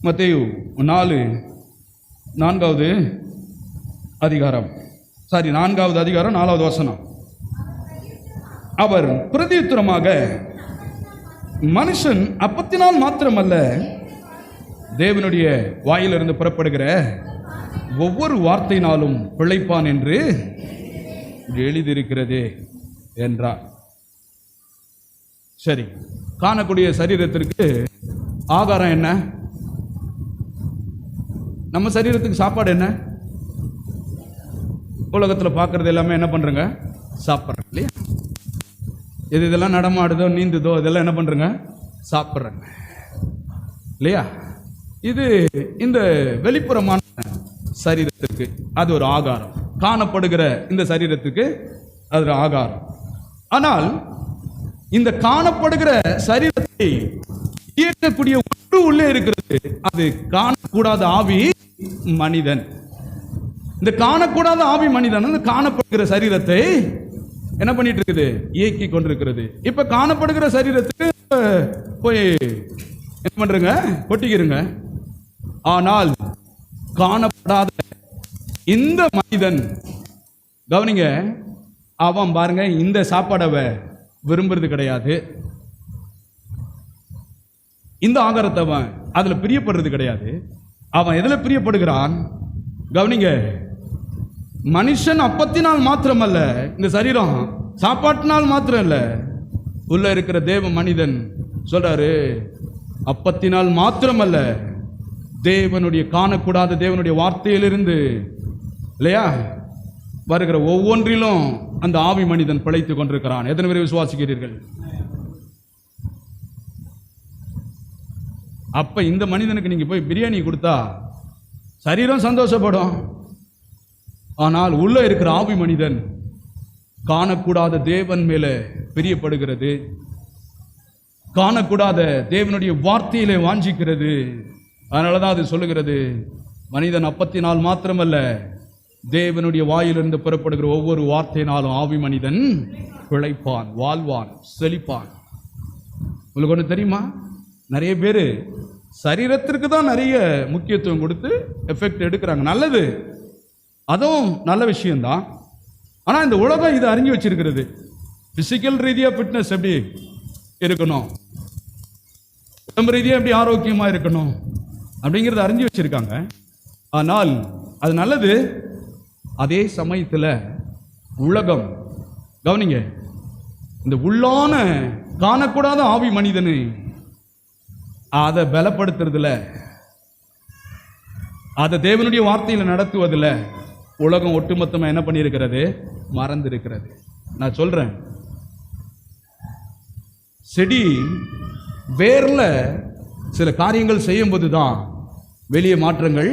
மத்தேயு 4வது அதிகாரம் 4வது வசனம். அவர் பிரதியுத்தரமாக, மனுஷன் அப்பத்தினால் மாத்திரமல்ல, தேவனுடைய வாயிலிருந்து புறப்படுகிற ஒவ்வொரு வார்த்தையினாலும் பிழைப்பான் என்று எழுதியிருக்கிறதே என்றார். சரி, காணக்கூடிய சரீரத்திற்கு ஆகாரம் என்ன? நம்ம சரீரத்துக்கு சாப்பாடு என்ன? உலகத்தில் பார்க்கறது எல்லாமே என்ன பண்றங்க? சாப்பிட்றோம் இல்லையா? இதெல்லாம் நடமாடுதோ நீந்துதோ இதெல்லாம் என்ன பண்றங்க? சாப்பிட்றங்க இல்லையா? இது இந்த வெளிப்புறமான சரீரத்திற்கு அது ஒரு ஆகாரம். காணப்படுகிற இந்த சரீரத்துக்கு அது ஒரு ஆகாரம். ஆனால் இந்த காணப்படுகிற சரீரத்தை இயக்கக்கூடிய ஒன்று உள்ளே இருக்கிறது. அது காணக்கூடாத ஆவி மனிதன். இந்த காணக்கூடாத ஆவி மனிதன் அந்த காணப்படுகிற சரீரத்தை என்ன பண்ணிட்டு இருக்குது? இயக்கி கொண்டிருக்கிறது. இப்ப காணப்படுகிற சரீரத்துக்கு போய் என்ன பண்றங்க? கொட்டிக்கிறங்க. ஆனால் காணப்படாத இந்த மனிதன், கவனிங்க, அவன் பாருங்க, இந்த சாப்பாடை விரும்புறது கிடையாது. இந்த ஆகாரத்தை அவன் அதுல பிரியப்படுறது கிடையாது. அவன் எதுல பிரியப்படுகிறான்? கவனிங்க, மனுஷன் அப்பத்தினால் மாத்திரமல்ல, இந்த சரீரம் சாப்பாட்டினால் மாத்திரம் இல்ல, உள்ள இருக்கிற தேவ மனிதன் சொல்றாரு, அப்பத்தினால் மாத்திரமல்ல, தேவனுடைய காணக்கூடாத தேவனுடைய வார்த்தையிலிருந்து இல்லையா வருகிற ஒவ்வொன்றிலும் அந்த ஆவி மனிதன் பிழைத்துக் கொண்டிருக்கிறான். எத்தனை பேர் விசுவாசிக்கிறீர்கள்? அப்ப இந்த மனிதனுக்கு நீங்க போய் பிரியாணி கொடுத்தா சரீரம் சந்தோஷப்படும். ஆனால் உள்ள இருக்கிற ஆவி மனிதன் காணக்கூடாத தேவன் மேல பிரியப்படுகிறது, காணக்கூடாத தேவனுடைய வார்த்தையிலே வாஞ்சிக்கிறது. அதனாலதான் அது சொல்லுகிறது, மனிதன் அப்பத்தினால் மாத்திரமல்ல, தேவனுடைய வாயிலிருந்து புறப்படுகிற ஒவ்வொரு வார்த்தையினாலும் ஆவி மனிதன் பிழைப்பான், வாழ்வான், செழிப்பான். உங்களுக்கு ஒன்று தெரியுமா? நிறைய பேர் சரீரத்திற்கு தான் நிறைய முக்கியத்துவம் கொடுத்து எஃபெக்ட் எடுக்கிறாங்க. நல்லது, அதுவும் நல்ல விஷயம்தான். ஆனால் இந்த உலகம் இதை அறிஞ்சு வச்சிருக்கிறது. பிசிக்கல் ரீதியாக ஃபிட்னஸ் எப்படி இருக்கணும், உடம்பு ரீதியாக எப்படி ஆரோக்கியமாக இருக்கணும் அப்படிங்கிறத அறிஞ்சு வச்சிருக்காங்க. ஆனால் அது நல்லது. அதே சமயத்தில் உலகம், கவனிங்க, இந்த உள்ளான காணக்கூடாத ஆவி மனிதனை அதை பலப்படுத்துறதுல, அதை தேவனுடைய வார்த்தையில் நடத்துவதில் உலகம் ஒட்டுமொத்தமாக என்ன பண்ணியிருக்கிறது? மறந்திருக்கிறது. நான் சொல்றேன், செடி வேர்ல சில காரியங்கள் செய்யும் போதுதான் வெளியே மாற்றங்கள்